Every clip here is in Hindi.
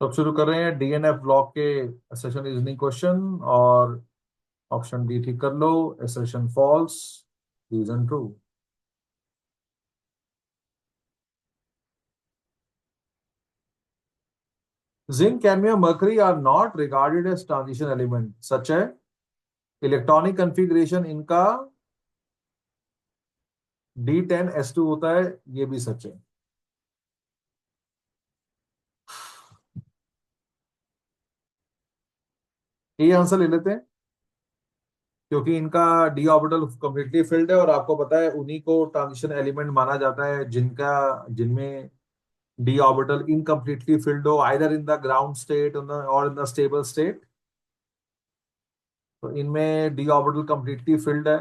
तो अब शुरू कर रहे हैं डीएनएफ ब्लॉक के सेशन रीजनिंग क्वेश्चन। और ऑप्शन डी ठीक कर लो। Assertion false, reason true. Zinc cadmium mercury are not regarded as transition element, सच है। इलेक्ट्रॉनिक कन्फिग्रेशन इनका D10S2 होता है, ये भी सच है। ये आंसर ले लेते हैं, क्योंकि इनका डी ऑर्बिटल कंप्लीटली फिल्ड है और आपको पता है उन्हीं को ट्रांजिशन एलिमेंट माना जाता है जिनमें d orbital incompletely filled हो, either in the ground state or in the stable state। तो इनमें d orbital completely filled है,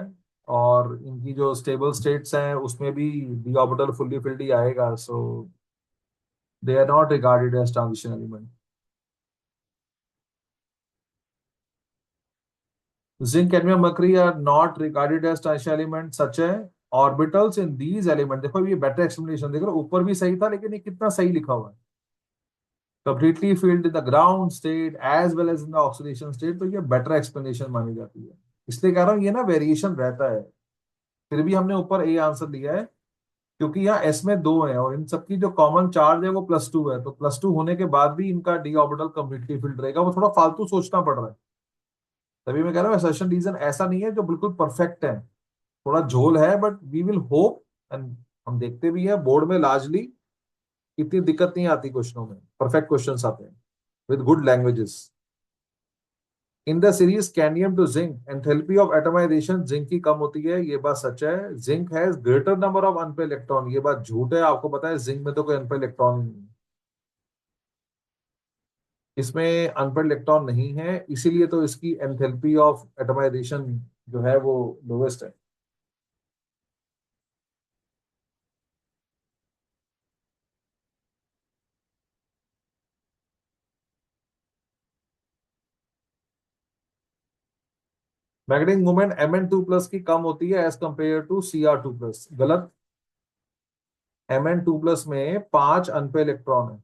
और इनकी जो स्टेबल स्टेट्स हैं उसमें भी d orbital fully filled ही आएगा। So they are not regarded as transition element. Zinc cadmium mercury are not regarded as transition element, सच है। ऑर्बिटल्स इन दीज एलिमेंट, देखो ये बेटर एक्सप्लेनेशन, देखो ऊपर भी सही था लेकिन ये कितना सही लिखा हुआ है। Completely filled in the ground state as well as in the oxidation state, तो ये बेटर एक्सप्लेनेशन मानी जाती है। इसलिए कह रहा हूँ ये ना वेरिएशन रहता है। फिर भी हमने ऊपर ए आंसर दिया है, क्योंकि यहाँ एस में दो है और इन सबकी जो कॉमन चार्ज है वो +2 है, तो +2 होने के बाद भी इनका डी ऑर्बिटल कंप्लीटली फील्ड रहेगा, वो थोड़ा फालतू सोचना पड़ रहा है। तभी मैं कह रहा हूँ असर्शन रीजन ऐसा नहीं है जो बिल्कुल परफेक्ट है, थोड़ा झोल है, but we will hope. And हम देखते भी है बोर्ड में लार्जली इतनी दिक्कत नहीं आती क्वेश्चनों में, परफेक्ट क्वेश्चन आते हैं with good languages. In the series cadmium to zinc enthalpy of atomisation zinc की कम होती है, ये बात सच है। Zinc has greater number of unpaid electron, ये बात झूठ है। आपको पता है जिंक में तो कोई अनपेड इलेक्ट्रॉन नहीं है, इसमें अनपेड इलेक्ट्रॉन नहीं है, इसीलिए तो इसकी एंथैल्पी ऑफ एटमाइजेशन जो है वो लोवेस्ट है। मैग्नेटिक मोमेंट Mn2+ की कम होती है एज कंपेयर टू Cr2+, गलत। Mn2+ में 5 अनपेड इलेक्ट्रॉन है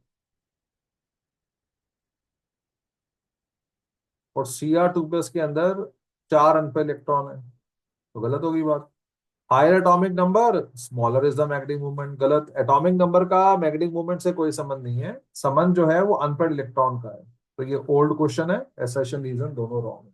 और Cr2+ के अंदर 4 अनपेड इलेक्ट्रॉन है, तो गलत होगी बात। Higher atomic number smaller is the magnetic movement, गलत। एटॉमिक नंबर का मैग्नेटिक मूवमेंट से कोई संबंध नहीं है, संबंध जो है वो अनपेड इलेक्ट्रॉन का है। तो ये ओल्ड क्वेश्चन है, एसेशन रीजन दोनों रॉन्ग है।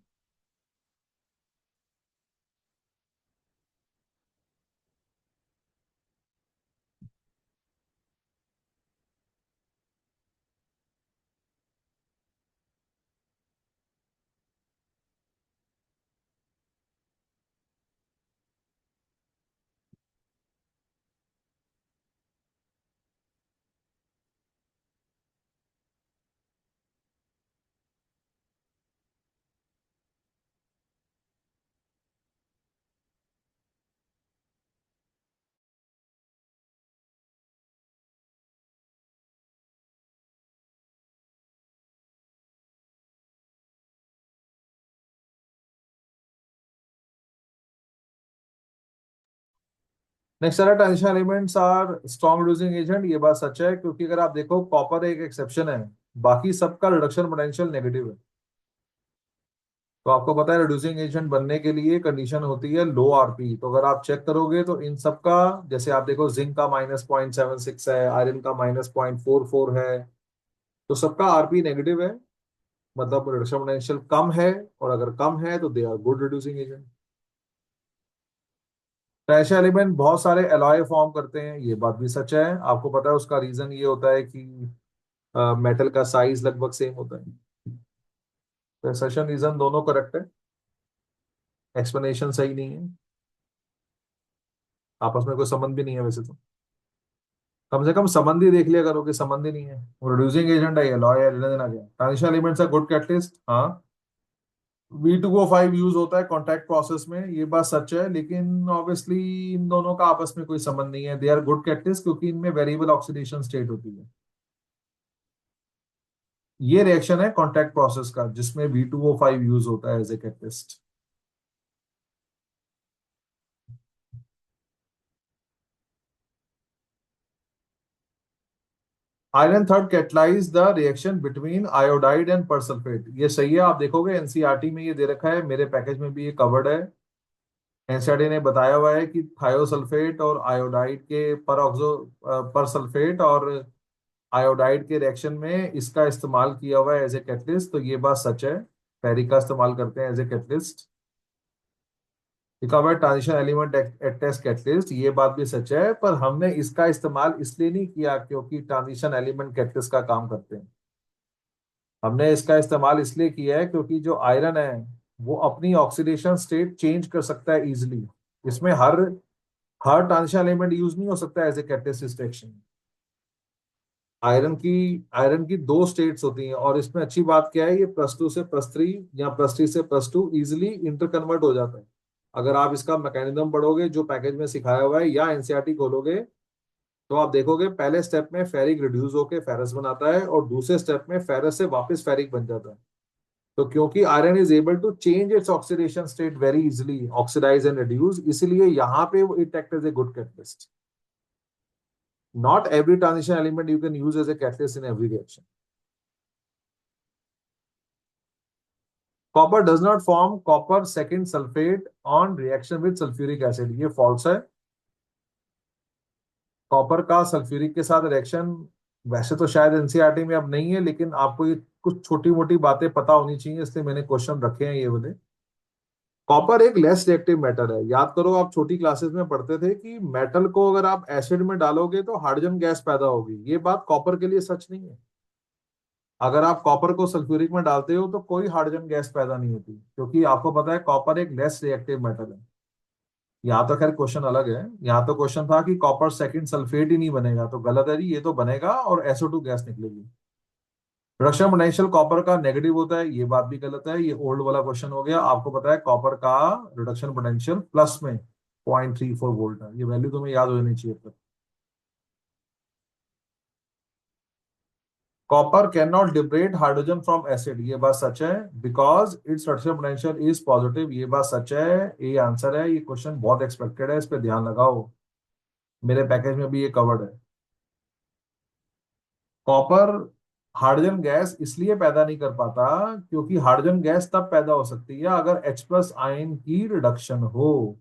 नेक्स्ट सारा transition elements are strong reducing agent, ये बात सच है, क्योंकि अगर आप देखो कॉपर एक एक्सेप्शन है, बाकी सबका रिडक्शन पोटेंशियल नेगेटिव है। तो आपको पता है रिड्यूसिंग एजेंट बनने के लिए कंडीशन होती है लो आरपी, तो अगर आप चेक करोगे तो इन सबका, जैसे आप देखो जिंक का -0.76 है, आयरन का -0.44 है, तो सबका आरपी नेगेटिव है, मतलब रिडक्शन पोटेंशियल कम है। और अगर कम है तो they are good reducing agent. Trace element बहुत सारे एलॉय फॉर्म करते हैं, ये बात भी सच है। आपको पता है उसका रीजन ये होता है कि मेटल का साइज लगभग सेम होता है। तो सेशन रीजन दोनों करेक्ट है, एक्सप्लेनेशन सही नहीं है, आपस में कोई संबंध भी नहीं है वैसे तो। कम से कम संबंध ही देख लिया करो कि संबंध ही नहीं है, वो रिड्यूसिंग एजेंट है, एलॉय है, लेना देना क्या। Transition elements are good catalyst, हाँ। V2O5 यूज होता है कॉन्टैक्ट प्रोसेस में, ये बात सच है, लेकिन ऑब्वियसली इन दोनों का आपस में कोई संबंध नहीं है। दे आर गुड कैटलिस्ट क्योंकि इनमें वेरिएबल ऑक्सीडेशन स्टेट होती है। ये रिएक्शन है कॉन्टैक्ट प्रोसेस का जिसमें V2O5 यूज होता है as a catalyst. Iron third catalyse the reaction between iodide and persulphate. ये सही है, आप देखोगे एनसीईआरटी में ये दे रखा है, मेरे पैकेज में भी ये कवर्ड है। एनसीईआरटी ने बताया हुआ है कि थायोसल्फेट और आयोडाइड के परऑक्सो परसल्फेट और आयोडाइड के रिएक्शन में इसका इस्तेमाल किया हुआ है एज ए कैटलिस्ट, तो ये बात सच है। फेरिक का इस्तेमाल करते हैं एज ए कैटलिस्ट। लिखा हुआ है transition element act as catalyst, ये बात भी सच है, पर हमने इसका इस्तेमाल इसलिए नहीं किया क्योंकि ट्रांजिशन एलिमेंट कैटलिस्ट का काम करते हैं। हमने इसका इस्तेमाल इसलिए किया है क्योंकि जो आयरन है वो अपनी ऑक्सीडेशन स्टेट चेंज कर सकता है इजिली। इसमें हर हर ट्रांजिशन एलिमेंट यूज नहीं हो सकता as a catalyst reaction. Iron की दो स्टेट्स होती हैं, और इसमें अच्छी बात क्या है, ये +2 से +3 या +3 से +2 इजिली इंटर कन्वर्ट हो जाता है। अगर आप इसका मैकेनिज्म पढ़ोगे जो पैकेज में सिखाया हुआ है या एनसीईआरटी खोलोगे, तो आप देखोगे पहले स्टेप में फेरिक रिड्यूस होके फेरस बनाता है और दूसरे स्टेप में फेरस से वापस फेरिक बन जाता है। तो क्योंकि iron is able to change its oxidation state very easily, oxidise and reduce, इसलिए यहाँ पे it act as a good catalyst. Not every transition element you can use as a catalyst in every reaction. Copper does not form copper second sulfate on reaction with sulfuric acid, ये false है। कॉपर का सल्फ्यूरिक के साथ रिएक्शन वैसे तो शायद एनसीईआरटी में अब नहीं है, लेकिन आपको ये कुछ छोटी मोटी बातें पता होनी चाहिए, इसलिए मैंने क्वेश्चन रखे हैं ये वाले। कॉपर एक लेस रिएक्टिव मेटल है। याद करो, आप छोटी क्लासेस में पढ़ते थे कि मेटल को अगर आप एसिड में डालोगे तो हाइड्रोजन गैस पैदा होगी। ये बात कॉपर के लिए सच नहीं है। अगर आप कॉपर को सल्फ्यूरिक में डालते हो तो कोई हाइड्रोजन गैस पैदा नहीं होती, क्योंकि आपको पता है कॉपर एक लेस रिएक्टिव मेटल है। यहाँ तो खैर क्वेश्चन अलग है। यहाँ तो क्वेश्चन था कि कॉपर सेकंड सल्फेट ही नहीं बनेगा, तो गलत है जी, ये तो बनेगा और SO2 गैस निकलेगी। रिडक्शन पोटेंशियल कॉपर का नेगेटिव होता है, ये बात भी गलत है। ये ओल्ड वाला क्वेश्चन हो गया। आपको पता है कॉपर का रिडक्शन पोटेंशियल प्लस में 0.34 वोल्ट है। ये वैल्यू तुम्हें याद हो जानी चाहिए। Copper can not liberate hydrogen from acid, ये बात सच है, because it's reduction potential is positive, ये बात सच है। ये आंसर है। ये क्वेश्चन बहुत एक्सपेक्टेड है, इस पे ध्यान लगाओ, मेरे पैकेज में भी ये कवर्ड है। कॉपर हाइड्रोजन गैस इसलिए पैदा नहीं कर पाता क्योंकि हाइड्रोजन गैस तब पैदा हो सकती है अगर H+ आयन की रिडक्शन हो।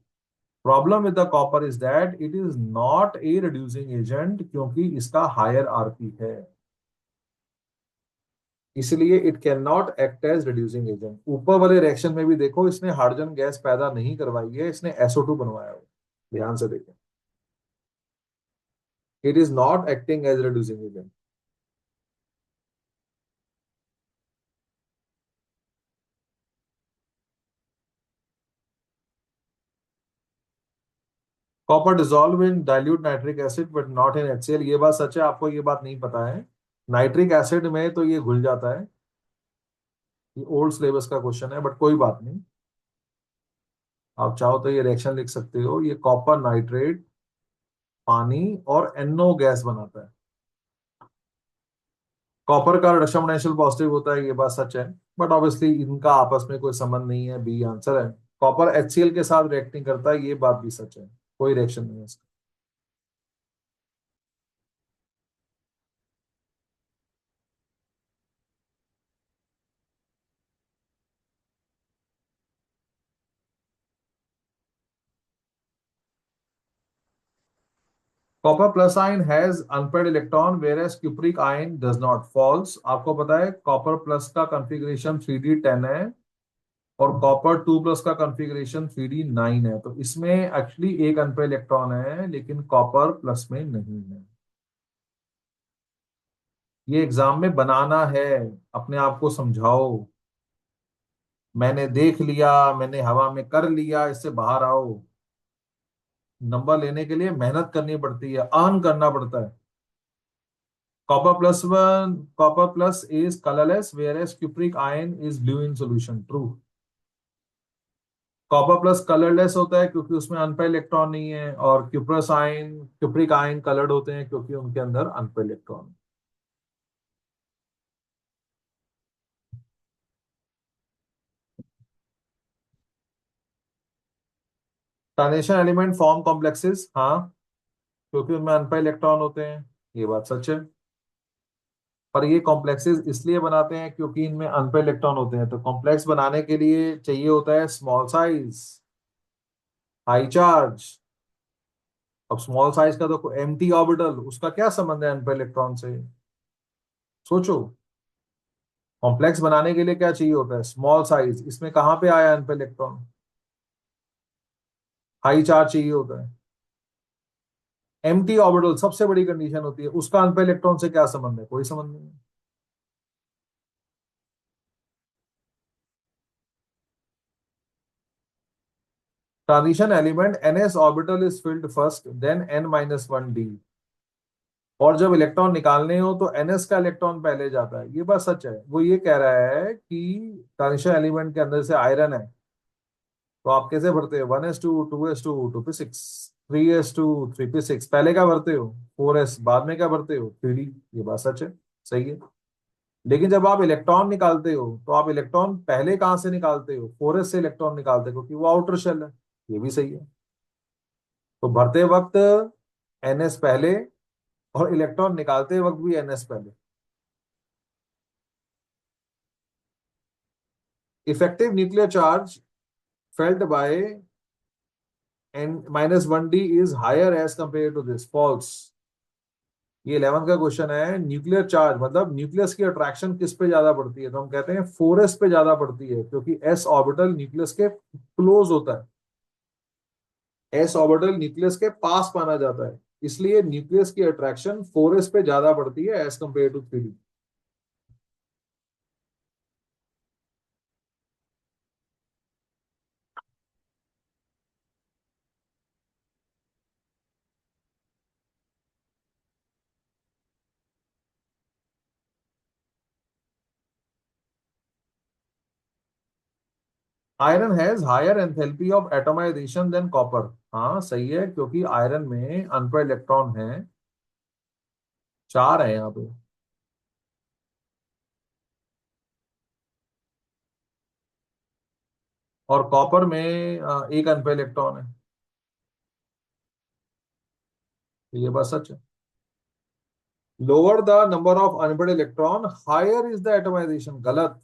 Problem with the copper is that it is not a reducing agent, क्योंकि इसका हायर आरपी है, इसलिए it can not act as reducing agent. ऊपर वाले रिएक्शन में भी देखो, इसने हाइड्रोजन गैस पैदा नहीं करवाई है, इसने SO2 बनवाया हो। ध्यान से देखें, it is not acting as reducing agent. Copper dissolve in dilute nitric acid but not in HCl, ये बात सच है, आपको ये बात नहीं पता है। नाइट्रिक एसिड में तो ये घुल जाता है। ये ओल्ड सिलेबस का क्वेश्चन है, बट कोई बात नहीं। आप चाहो तो ये रिएक्शन लिख सकते हो। ये कॉपर नाइट्रेट पानी और NO गैस बनाता है। कॉपर का रिडक्शन पोटेंशियल पॉजिटिव होता है, ये बात सच है, बट ऑब्वियसली इनका आपस में कोई संबंध नहीं है, बी आंसर है। कॉपर HCl के साथ रिएक्टिंग करता है, ये बात भी सच है, कोई रिएक्शन नहीं है इसका। Copper plus ion has unpaired electron whereas cupric ion does not, false. आपको पता है कॉपर प्लस का कॉन्फ़िगरेशन 3D10 है और कॉपर 2+ का कॉन्फ़िगरेशन 3D9 है, तो इसमें एक्चुअली एक अनपेयर्ड इलेक्ट्रॉन है, लेकिन कॉपर प्लस में नहीं है। ये एग्जाम में बनाना है, अपने आप को समझाओ। मैंने देख लिया, मैंने हवा में कर लिया, इससे बाहर आओ। नंबर लेने के लिए मेहनत करनी पड़ती है, अर्न करना पड़ता है। Copper plus is colourless whereas cupric ion is blue in solution, true. Copper plus colourless होता है क्योंकि उसमें अनपेयर इलेक्ट्रॉन नहीं है, और क्यूप्रिक आयन कलर्ड होते हैं क्योंकि उनके अंदर unpaired electron. Transition element form complexes, हाँ, क्योंकि उनमें अनपेयर इलेक्ट्रॉन होते हैं, ये बात सच है। पर ये कॉम्प्लेक्सेस इसलिए बनाते हैं क्योंकि इनमें अनपेड इलेक्ट्रॉन होते हैं, तो कॉम्प्लेक्स बनाने के लिए चाहिए होता है स्मॉल साइज, हाई चार्ज। अब स्मॉल साइज का तो एम्प्टी ऑर्बिटल, उसका क्या संबंध है अनपेड इलेक्ट्रॉन से? सोचो। कॉम्प्लेक्स बनाने के लिए क्या चाहिए होता है? Small size. इसमें कहाँ पे आया अनपेड इलेक्ट्रॉन? हाई चार्ज चाहिए होता है। एम्प्टी ऑर्बिटल सबसे बड़ी कंडीशन होती है, उसका अनपेड इलेक्ट्रॉन से क्या संबंध है? कोई संबंध नहीं है। Transition element ns orbital is filled first than n-1d। और जब इलेक्ट्रॉन निकालने हो तो ns का इलेक्ट्रॉन पहले जाता है, ये बात सच है। वो ये कह रहा है कि ट्रांजिशन एलिमेंट के अंदर से आयरन है, तो आप कैसे भरते हो? 1s2 2s2 2p6, 3s2 3p6, पहले क्या भरते हो? 4s, बाद में क्या भरते हो? 3d। ये बात सच है, सही है। लेकिन जब आप इलेक्ट्रॉन निकालते हो तो आप इलेक्ट्रॉन पहले कहां से निकालते हो? 4s से इलेक्ट्रॉन निकालते हो, क्योंकि वो आउटर शेल है। ये भी सही है। तो भरते वक्त ns पहले, और इलेक्ट्रॉन निकालते वक्त भी ns पहले। Effective nuclear charge felt by n-1d is higher as compare to this, false. ये 11th का क्वेश्चन है। न्यूक्लियर चार्ज मतलब न्यूक्लियस की अट्रैक्शन किस पे ज्यादा पड़ती है? तो हम कहते हैं 4s पे ज्यादा पड़ती है, क्योंकि s ऑर्बिटल न्यूक्लियस के क्लोज होता है। एस ऑर्बिटल न्यूक्लियस के पास माना जाता है, इसलिए न्यूक्लियस की अट्रैक्शन 4s पे ज्यादा पड़ती है as compare to 3d। Iron has higher enthalpy of atomisation than copper. हाँ सही है, क्योंकि आयरन में अनपेड इलेक्ट्रॉन है, 4 है यहाँ पे। और कॉपर में एक अनपेड इलेक्ट्रॉन है। तो ये बात सच है। Lower the number of unpaid electron higher is the atomisation, गलत।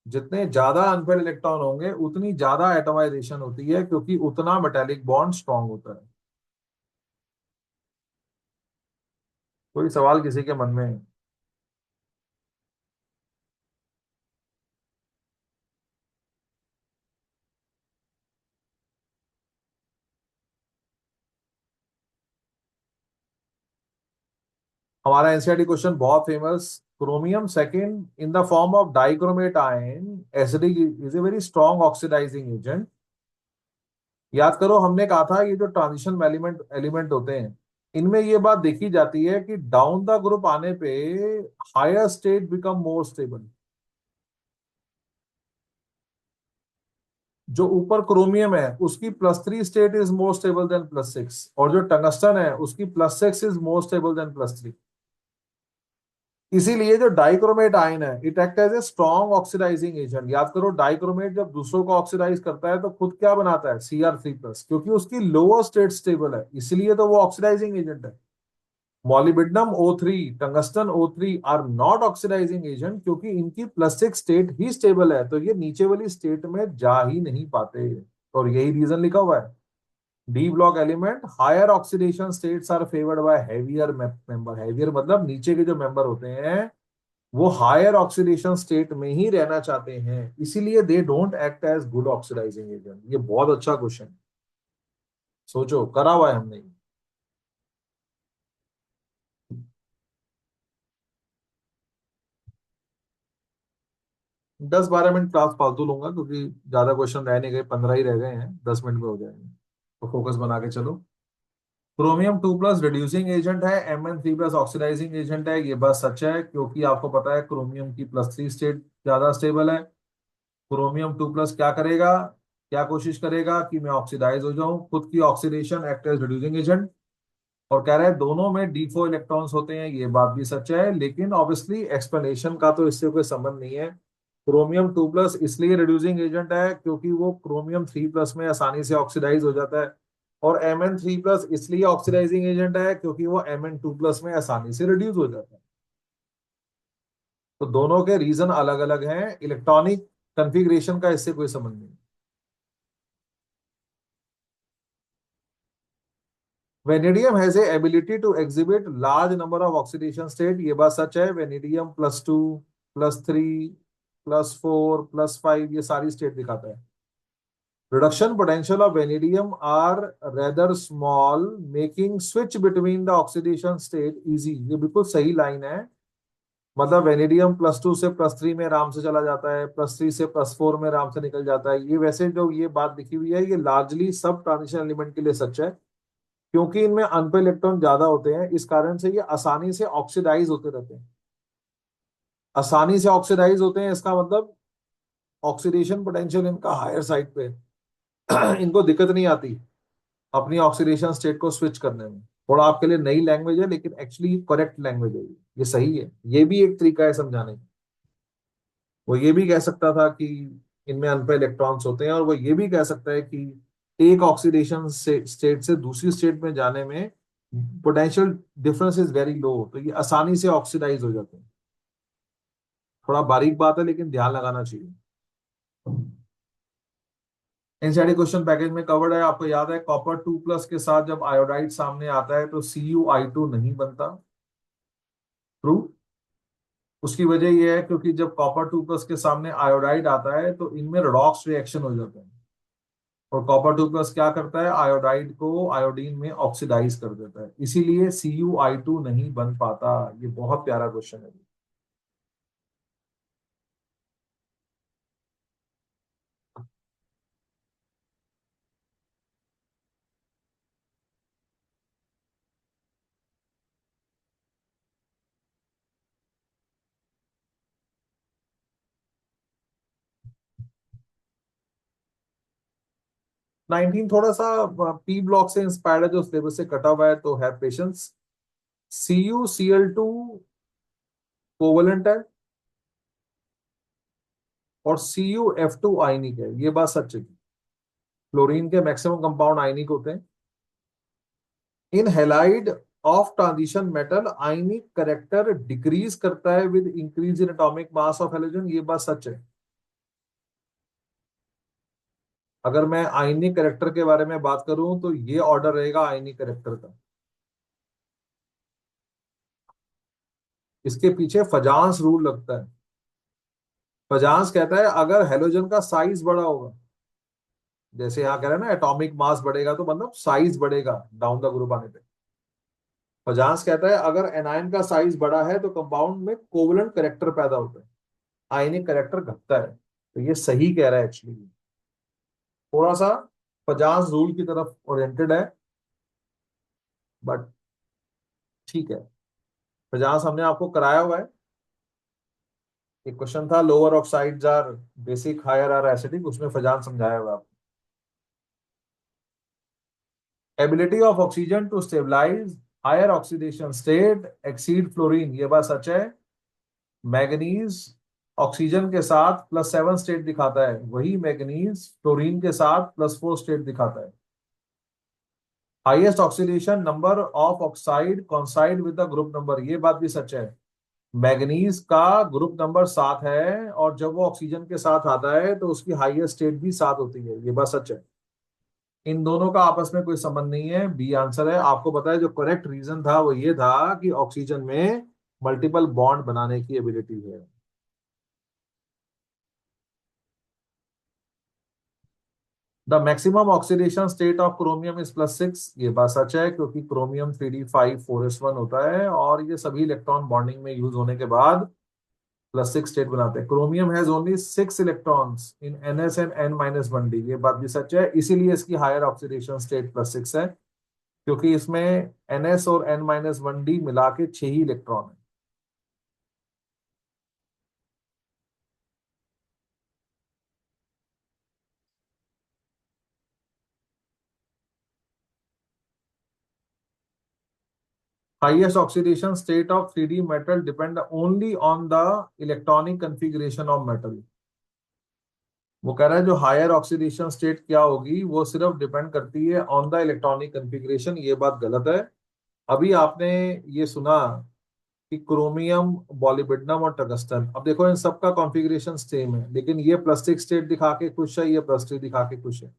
जितने ज्यादा अनपेड इलेक्ट्रॉन होंगे उतनी ज्यादा एटमाइजेशन होती है, क्योंकि उतना मेटेलिक बॉन्ड स्ट्रांग होता है। कोई सवाल किसी के मन में है? हमारा एनसीईआरटी क्वेश्चन बहुत famous. Chromium second in the form of dichromate ion acidic is a very strong oxidising agent. याद करो, हमने कहा था ये जो ट्रांजिशन एलिमेंट एलिमेंट होते हैं, इनमें ये बात देखी जाती है कि डाउन द ग्रुप आने पे higher state become more stable. जो ऊपर क्रोमियम है उसकी +3 state is more stable than +6, और जो टंगस्टन है उसकी +6 इज मोर स्टेबल देन +3। इसीलिए जो डाइक्रोमेट आयन है it act as a strong oxidising agent. याद करो, डाइक्रोमेट जब दूसरों को ऑक्सीडाइज करता है तो खुद क्या बनाता है? Cr3+, क्योंकि उसकी लोअर स्टेट स्टेबल है, इसलिए तो वो ऑक्सीडाइजिंग एजेंट है। Molybdenum O3, tungsten O3 are not oxidising agent, क्योंकि इनकी +6 स्टेट ही स्टेबल है, तो ये नीचे वाली स्टेट में जा ही नहीं पाते। और यही रीजन लिखा हुआ है। D block element higher oxidation states are favoured by heavier member. Heavier मतलब नीचे के जो मेंबर होते हैं वो हायर ऑक्सीडेशन स्टेट में ही रहना चाहते हैं, इसीलिए they don't act as good oxidising agent. ये बहुत अच्छा क्वेश्चन। सोचो, करा हुआ है हमने। 10-12 मिनट क्लास फालतू लूंगा, क्योंकि ज्यादा क्वेश्चन रह नहीं गए, 15 ही रह गए हैं, 10 मिनट में हो जाएंगे। तो फोकस बना के चलो। क्रोमियम 2+ रिड्यूसिंग एजेंट है, Mn3+ ऑक्सीडाइजिंग एजेंट है। ये बात सच है, क्योंकि आपको पता है क्रोमियम की +3 स्टेट ज्यादा स्टेबल है। क्रोमियम 2+ क्या करेगा? क्या कोशिश करेगा कि मैं ऑक्सीडाइज हो जाऊं, खुद की oxidation act as reducing agent. और कह रहा है दोनों में D4 इलेक्ट्रॉन्स होते हैं, ये बात भी सच है, लेकिन ऑब्वियसली एक्सप्लेनेशन का तो इससे कोई संबंध नहीं है। क्रोमियम 2+ इसलिए रिड्यूसिंग एजेंट है क्योंकि वो क्रोमियम 3+ में आसानी से ऑक्सीडाइज हो जाता है। और Mn3+ इसलिए ऑक्सीडाइजिंग एजेंट है क्योंकि वो Mn2+ में आसानी से रिड्यूस हो जाता है। तो दोनों के रीजन अलग अलग हैं, इलेक्ट्रॉनिक कॉन्फ़िगरेशन का इससे कोई संबंध नहीं। Vanadium has a ability to exhibit large number of oxidation state, ये बात सच है। वेनेडियम +2, +3, +4, +5 ये सारी स्टेट दिखाता है। Reduction potential of vanadium are rather small, making switch between the oxidation state easy। ये बिल्कुल सही लाइन है। मतलब वेनेडियम +2 से +3 में आराम से चला जाता है, +3 से +4 में आराम से निकल जाता है। ये वैसे जो ये बात लिखी हुई है ये लार्जली सब ट्रांजिशन एलिमेंट के लिए सच है, क्योंकि इनमें अनपे इलेक्ट्रॉन ज्यादा होते हैं, इस कारण से ये आसानी से ऑक्सीडाइज होते रहते हैं। आसानी से ऑक्सीडाइज होते हैं इसका मतलब ऑक्सीडेशन पोटेंशियल इनका हायर साइड पे है। इनको दिक्कत नहीं आती अपनी ऑक्सीडेशन स्टेट को स्विच करने में। थोड़ा आपके लिए नई लैंग्वेज है लेकिन एक्चुअली करेक्ट लैंग्वेज है, ये सही है। ये भी एक तरीका है समझाने का। वो ये भी कह सकता था कि इनमें अनपे इलेक्ट्रॉन्स होते हैं, और वो ये भी कह सकता है कि एक ऑक्सीडेशन से स्टेट से दूसरी स्टेट में जाने में potential difference is very low, तो ये आसानी से ऑक्सीडाइज हो जाते हैं। थोड़ा बारीक बात है लेकिन ध्यान लगाना चाहिए। एनसीईआरटी क्वेश्चन पैकेज में कवर्ड है। आपको याद है कॉपर 2+ के साथ जब आयोडाइड सामने आता है तो CuI2 नहीं बनता। ट्रू। उसकी वजह यह है क्योंकि जब कॉपर 2+ के सामने आयोडाइड आता है तो इनमें रेडॉक्स रिएक्शन हो जाता है, और कॉपर 2+ क्या करता है, आयोडाइड को आयोडीन में ऑक्सीडाइज कर देता है, इसीलिए CuI2 नहीं बन पाता। ये बहुत प्यारा क्वेश्चन है। 19 थोड़ा सा P ब्लॉक से इंस्पायर्ड है, जो सिलेबस से कटा हुआ है, तो है पेशेंस। CuCl2 कोवलेंट है और CuF2 आयनिक है, ये बात सच है। क्लोरीन के मैक्सिमम कंपाउंड आयनिक होते हैं। In halide of transition metal ionic character decrease करता है with increase in atomic mass of halogen, ये बात सच है। अगर मैं आयनिक करेक्टर के बारे में बात करूं तो ये ऑर्डर रहेगा आयनिक करेक्टर का। इसके पीछे फजांस रूल लगता है। फजांस कहता है अगर हेलोजन का साइज बड़ा होगा, जैसे यहाँ कह रहे हैं ना एटॉमिक मास बढ़ेगा तो मतलब साइज बढ़ेगा डाउन द ग्रुप आने पे। फजांस कहता है अगर एनायन का साइज बड़ा है तो कंपाउंड में कोवलेंट करेक्टर पैदा होता है, आयनिक करेक्टर घटता है। तो ये सही कह रहा है एक्चुअली। थोड़ा सा फजांस रूल की तरफ ओरिएंटेड है, बट ठीक है। फजांस हमने आपको कराया हुआ है। एक क्वेश्चन था lower oxides are basic, higher are acidic, उसमें फजांस समझाया हुआ है। Ability of oxygen to stabilise higher oxidation state exceed fluorine, ये बात सच है। मैग्नीज ऑक्सीजन के साथ +7 स्टेट दिखाता है, वही मैग्नीज फ्लोरीन के साथ +4 स्टेट दिखाता है। Highest oxidation number of oxide कॉन्साइड with the group number, ये बात भी सच है। मैग्नीज का ग्रुप नंबर 7 है, और जब वो ऑक्सीजन के साथ आता है तो उसकी हाईएस्ट स्टेट भी 7 होती है, ये बात सच है। इन दोनों का आपस में कोई संबंध नहीं है, बी आंसर है। आपको पता है जो करेक्ट रीजन था वो ये था कि ऑक्सीजन में मल्टीपल बॉन्ड बनाने की एबिलिटी है। The maximum oxidation state of chromium is +6, ये बात सच है क्योंकि क्रोमियम 3d5 4s1 होता है, और ये सभी इलेक्ट्रॉन बॉन्डिंग में यूज होने के बाद +6 स्टेट बनाते हैं। Chromium has only 6 electrons in NS and N-1d, ये बात भी सच है, इसीलिए इसकी हायर ऑक्सीडेशन स्टेट +6 है, क्योंकि इसमें NS और N-1d मिला के 6 ही इलेक्ट्रॉन है। Highest oxidation state of 3D metal depend only on the electronic configuration of metal। वो कह रहा है जो हायर ऑक्सीडेशन स्टेट क्या होगी वो सिर्फ डिपेंड करती है ऑन द इलेक्ट्रॉनिक कन्फिग्रेशन। ये बात गलत है। अभी आपने ये सुना कि क्रोमियम, बॉलीबिडनम और टंगस्टन, अब देखो इन सबका कॉन्फ़िगरेशन सेम है, लेकिन ये प्लस 6 स्टेट दिखा के खुश है, ये +3 दिखा के खुश है।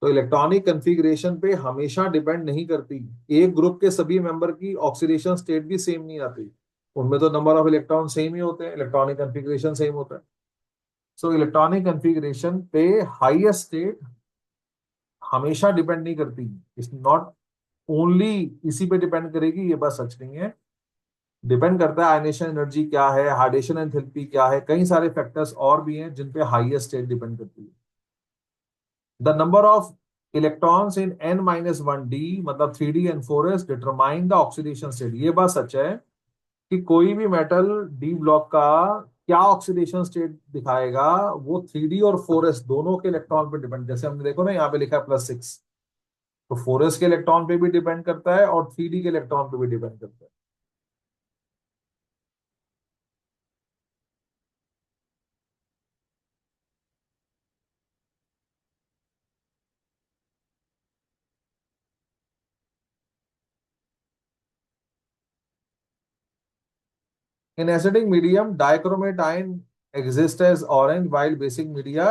तो इलेक्ट्रॉनिक कन्फिग्रेशन पे हमेशा डिपेंड नहीं करती। एक ग्रुप के सभी मेंबर की ऑक्सीडेशन स्टेट भी सेम नहीं आती। उनमें तो नंबर ऑफ इलेक्ट्रॉन सेम ही होते हैं, इलेक्ट्रॉनिक कन्फिग्रेशन सेम होता है। सो इलेक्ट्रॉनिक कन्फिग्रेशन पे हाईएस्ट स्टेट हमेशा डिपेंड नहीं करती। इट्स नॉट ओनली इसी पे डिपेंड करेगी, ये बात सच नहीं है। डिपेंड करता है आयनेशन एनर्जी क्या है, हाइड्रेशन एंथैल्पी क्या है, कई सारे फैक्टर्स और भी हैं जिन पे हाईएस्ट स्टेट डिपेंड करती है। The number of electrons in n-1d मतलब 3d and 4s determine the oxidation state. ये बात सच है कि कोई भी मेटल डी ब्लॉक का क्या ऑक्सीडेशन स्टेट दिखाएगा वो 3d और 4s दोनों के इलेक्ट्रॉन पे डिपेंड। जैसे हमने देखो ना, यहाँ पे लिखा है +6, तो 4s के इलेक्ट्रॉन पे भी डिपेंड करता है और 3d के इलेक्ट्रॉन पे भी डिपेंड करता है। In acidic medium dichromate ion exist as orange while basic media.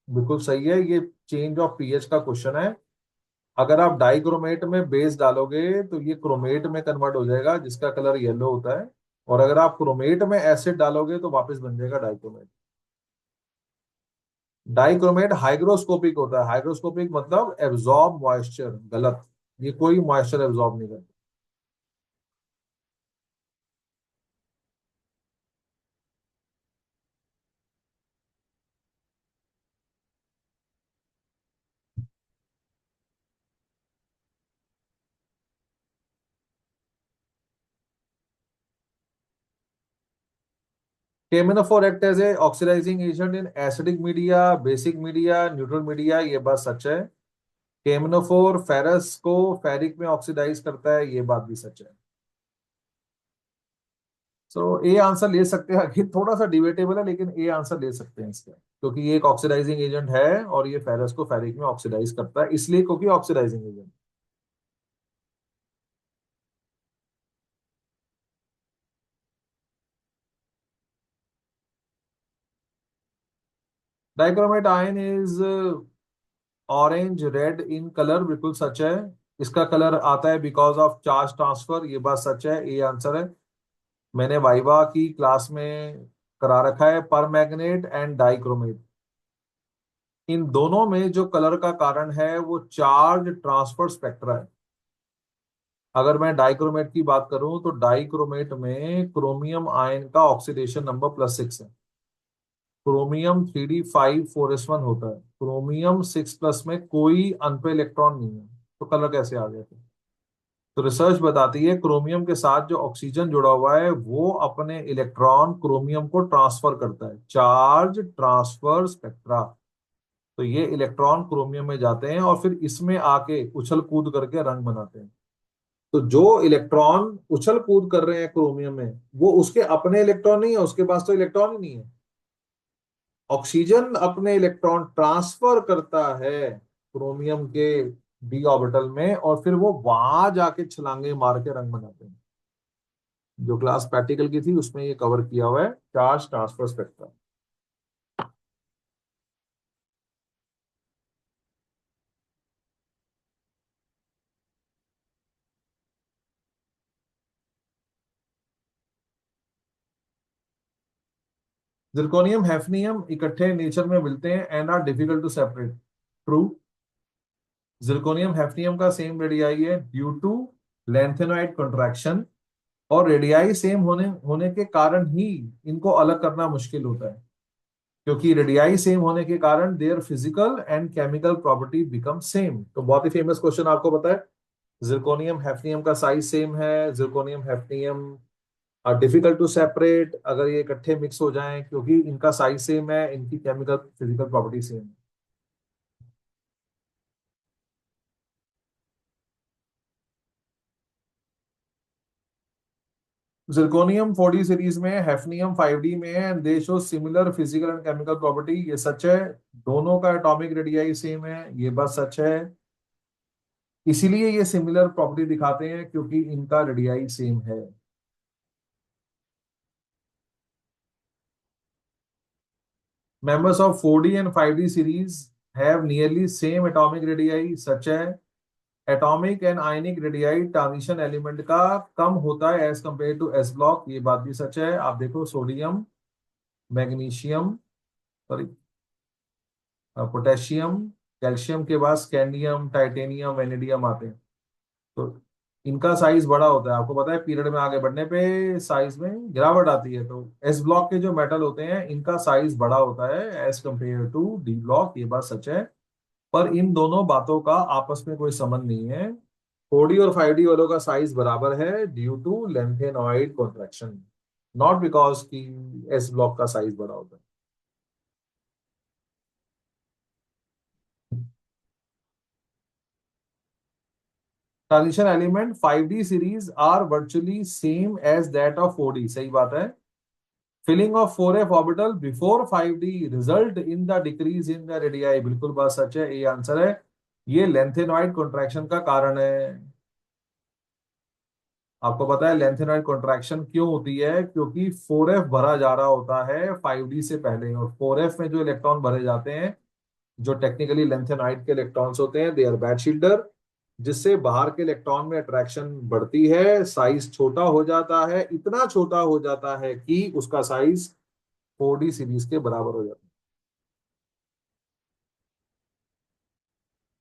बिल्कुल सही है, ये चेंज ऑफ पीएच का क्वेश्चन है। अगर आप डाइक्रोमेट में बेस डालोगे तो ये क्रोमेट में कन्वर्ट हो जाएगा जिसका कलर येलो होता है, और अगर आप क्रोमेट में एसिड डालोगे तो वापस बन जाएगा डाइक्रोमेट। डाइक्रोमेट हाइग्रोस्कोपिक होता है। हाइग्रोस्कोपिक मतलब एब्जॉर्ब मॉइस्चर, गलत। ये कोई मॉइस्चर एब्जॉर्ब नहीं करता। KMnO4 act as a oxidising agent in acidic media, basic media, neutral media. ये बात सच है। KMnO4 फेरस को फेरिक में ऑक्सीडाइज करता है, ये बात भी सच है। सो ए आंसर ले सकते हैं। ये थोड़ा सा डिबेटेबल है लेकिन ए आंसर ले सकते हैं इसका, क्योंकि ये एक ऑक्सीडाइजिंग एजेंट है और ये फेरस को फेरिक में ऑक्सीडाइज करता है, इसलिए क्योंकि oxidising agent. Dichromate ion is orange red in colour, बिल्कुल सच है। इसका कलर आता है बिकॉज ऑफ चार्ज ट्रांसफर, ये बात सच है, ये आंसर है। मैंने वाइवा की क्लास में करा रखा है। पर मैग्नेट एंड डाइक्रोमेट, इन दोनों में जो कलर का कारण है वो चार्ज ट्रांसफर स्पेक्ट्रा है। अगर मैं डाइक्रोमेट की बात करूं तो डाइक्रोमेट में क्रोमियम आयन का ऑक्सीडेशन नंबर +6 है। क्रोमियम 3d5 4s1 होता है, क्रोमियम 6+ में कोई अनपे इलेक्ट्रॉन नहीं है, तो कलर कैसे आ गया फिर? तो रिसर्च बताती है क्रोमियम के साथ जो ऑक्सीजन जुड़ा हुआ है वो अपने इलेक्ट्रॉन क्रोमियम को ट्रांसफर करता है, चार्ज ट्रांसफर स्पेक्ट्रा। तो ये इलेक्ट्रॉन क्रोमियम में जाते हैं और फिर इसमें आके उछल कूद करके रंग बनाते हैं। तो जो इलेक्ट्रॉन उछल कूद कर रहे हैं क्रोमियम में वो उसके अपने इलेक्ट्रॉन नहीं है, उसके पास तो इलेक्ट्रॉन ही नहीं है। ऑक्सीजन अपने इलेक्ट्रॉन ट्रांसफर करता है क्रोमियम के डी ऑर्बिटल में और फिर वो वहां जाके छलांगे मार के रंग बनाते हैं। जो क्लास प्रैक्टिकल की थी उसमें ये कवर किया हुआ है, charge transfer spectrum. Zirconium hafnium इकट्ठे नेचर में मिलते हैं and are difficult to separate. True. Zirconium hafnium का सेम रेडियाई है ड्यू टू लेंथेनॉइड कंट्रैक्शन, और रेडियाई सेम होने होने के कारण ही इनको अलग करना मुश्किल होता है, क्योंकि रेडियाई सेम होने के कारण their physical and chemical property become same. तो बहुत ही फेमस क्वेश्चन आपको पता है, जिरकोनियम हैफनियम का साइज सेम है, zirconium hafnium are difficult to separate अगर ये इकट्ठे मिक्स हो जाएं, क्योंकि इनका साइज सेम है, इनकी केमिकल फिजिकल प्रॉपर्टी सेम है। जिरकोनियम 4D सीरीज में, हेफनियम 5D में है, and they show similar physical and chemical property, ये सच है। दोनों का एटॉमिक रेडियाई सेम है, ये बात सच है। इसीलिए ये सिमिलर प्रॉपर्टी दिखाते हैं क्योंकि इनका रेडियाई सेम है। Members of 4D and 5D series have nearly same atomic radii, सच है। Atomic and ionic radii transition element का कम होता है as compare to S block, ये बात भी सच है। आप देखो sodium, magnesium, sorry, potassium, calcium के बाद स्कैंडियम, टाइटेनियम, वेनेडियम आते हैं। तो इनका साइज बड़ा होता है, आपको पता है पीरियड में आगे बढ़ने पे साइज में गिरावट आती है। तो एस ब्लॉक के जो मेटल होते हैं इनका साइज बड़ा होता है as compare to D block, ये बात सच है। पर इन दोनों बातों का आपस में कोई संबंध नहीं है। 4D और 5D वालों का साइज बराबर है due to lanthanoid contraction, not because कि एस ब्लॉक का साइज बड़ा होता है। Transition element 5D series are virtually same as that of 4D, सही बात है। Filling of 4f orbital before 5D result in the decrease in the radii, बिल्कुल बात सच है, ये आंसर है। ये लेंथेनॉइड कॉन्ट्रैक्शन का कारण है। आपको पता है लेंथेनॉइड कॉन्ट्रैक्शन क्यों होती है? क्योंकि 4f भरा जा रहा होता है 5D से पहले, और 4f में जो इलेक्ट्रॉन भरे जाते हैं, जो टेक्निकली लेंथेनॉइड के इलेक्ट्रॉन्स होते हैं, दे आर बैड शील्डर, जिससे बाहर के इलेक्ट्रॉन में अट्रैक्शन बढ़ती है, साइज छोटा हो जाता है, इतना छोटा हो जाता है कि उसका साइज 4D सीरीज के बराबर हो जाता है।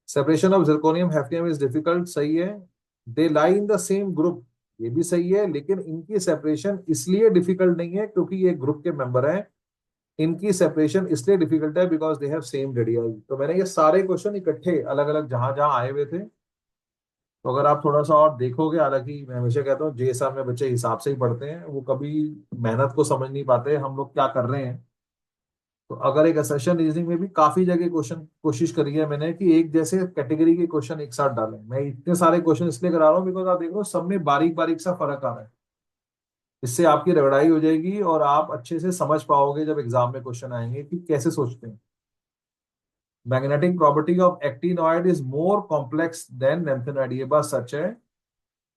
Separation of zirconium hafnium is difficult, सही है। They lie in the same group, ये भी सही है, लेकिन इनकी सेपरेशन इसलिए डिफिकल्ट नहीं है क्योंकि ये ग्रुप के मेंबर हैं। इनकी सेपरेशन इसलिए डिफिकल्ट है because they have same radii. तो मैंने ये सारे क्वेश्चन इकट्ठे अलग अलग जहां जहां आए हुए थे, तो अगर आप थोड़ा सा और देखोगे, हालांकि मैं हमेशा कहता हूँ जे साहब में बच्चे हिसाब से ही पढ़ते हैं, वो कभी मेहनत को समझ नहीं पाते हम लोग क्या कर रहे हैं। तो अगर एक असर्शन रीजनिंग में भी काफी जगह क्वेश्चन कोशिश करी है मैंने कि एक जैसे कैटेगरी के क्वेश्चन एक साथ डालें। मैं इतने सारे क्वेश्चन इसलिए करा रहा हूँ बिकॉज आप देख रहे हो सब में बारीक बारीक सा फर्क आ रहा है। इससे आपकी रगड़ाई हो जाएगी और आप अच्छे से समझ पाओगे जब एग्जाम में क्वेश्चन आएंगे कि कैसे सोचते हैं। Magnetic property of actinoid is more complex than lanthanoid, ये बात सच है।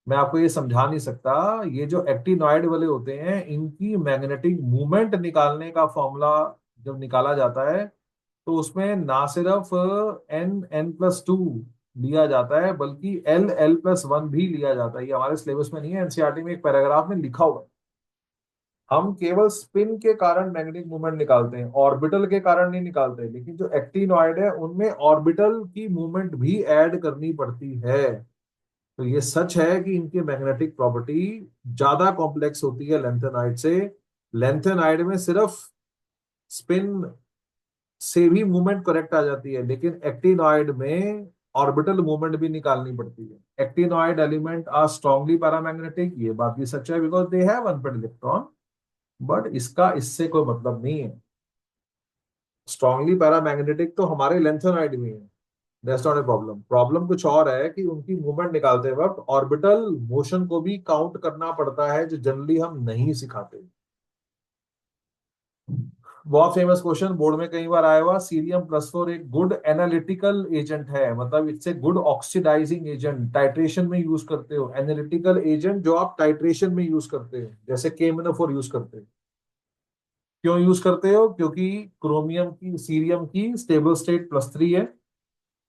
मैं आपको ये समझा नहीं सकता। ये जो एक्टिनॉइड वाले होते हैं इनकी मैग्नेटिक मूवमेंट निकालने का फॉर्मूला जब निकाला जाता है, तो उसमें ना सिर्फ n+2 लिया जाता है बल्कि l+1 भी लिया जाता है। ये हमारे सिलेबस में नहीं है, एनसीईआरटी में एक पैराग्राफ में लिखा हुआ है। हम केवल स्पिन के कारण मैग्नेटिक मूवमेंट निकालते हैं, ऑर्बिटल के कारण नहीं निकालते। लेकिन जो एक्टिनॉइड है उनमें ऑर्बिटल की मूवमेंट भी ऐड करनी पड़ती है। तो ये सच है कि इनकी मैग्नेटिक प्रॉपर्टी ज्यादा कॉम्प्लेक्स होती है लेंथेनाइड से। लेंथेनाइड में सिर्फ स्पिन से भी मूवमेंट करेक्ट आ जाती है, लेकिन एक्टिनॉइड में ऑर्बिटल मूवमेंट भी निकालनी पड़ती है। Actinoid element are strongly paramagnetic, ये बात भी सच है because they have unpaired electron, but इसका इससे कोई मतलब नहीं है। स्ट्रांगली पैरामैग्नेटिक तो हमारे लेंथेनाइड में है, that's not a problem. Problem कुछ और है कि उनकी मूवमेंट निकालते वक्त ऑर्बिटल मोशन को भी काउंट करना पड़ता है, जो जनरली हम नहीं सिखाते। बहुत फेमस क्वेश्चन बोर्ड में कई बार आया हुआ, सीरियम+4 एक गुड एनालिटिकल एजेंट है, मतलब it's a good oxidising agent, titration में यूज करते हो। एनालिटिकल एजेंट जो आप टाइट्रेशन में यूज करते हो, जैसे KMnO4 यूज करते हो। क्यों यूज करते हो? क्योंकि क्रोमियम की, सीरियम की स्टेबल स्टेट +3 है।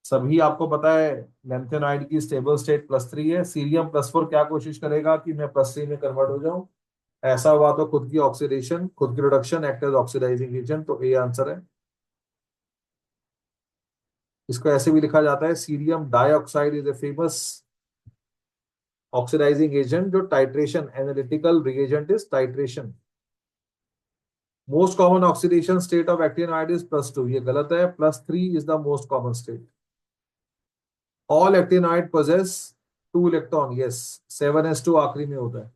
सभी आपको पता है लेंथेनाइड की स्टेबल स्टेट +3 है। सीरियम+4 क्या कोशिश करेगा कि मैं +3 में कन्वर्ट हो जाऊं। ऐसा हुआ तो खुद की ऑक्सीडेशन, खुद की reduction, act as oxidising agent, तो ए आंसर है। इसको ऐसे भी लिखा जाता है, cerium dioxide is a famous oxidising agent, जो titration, analytical reagent is titration. Most common oxidation state of actinoid is +2, ये गलत है, +3 is the most common state. All actinoid possess 2 electron, yes. 7s2 आखिरी में होता है।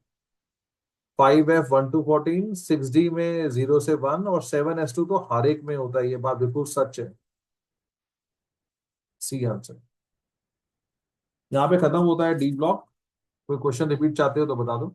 5f1 to 14, 6d में 0 से 1, और 7s2 तो हर एक में होता है, ये बात बिल्कुल सच है। C answer. यहाँ पे खत्म होता है डी ब्लॉक। कोई क्वेश्चन रिपीट चाहते हो तो बता दो।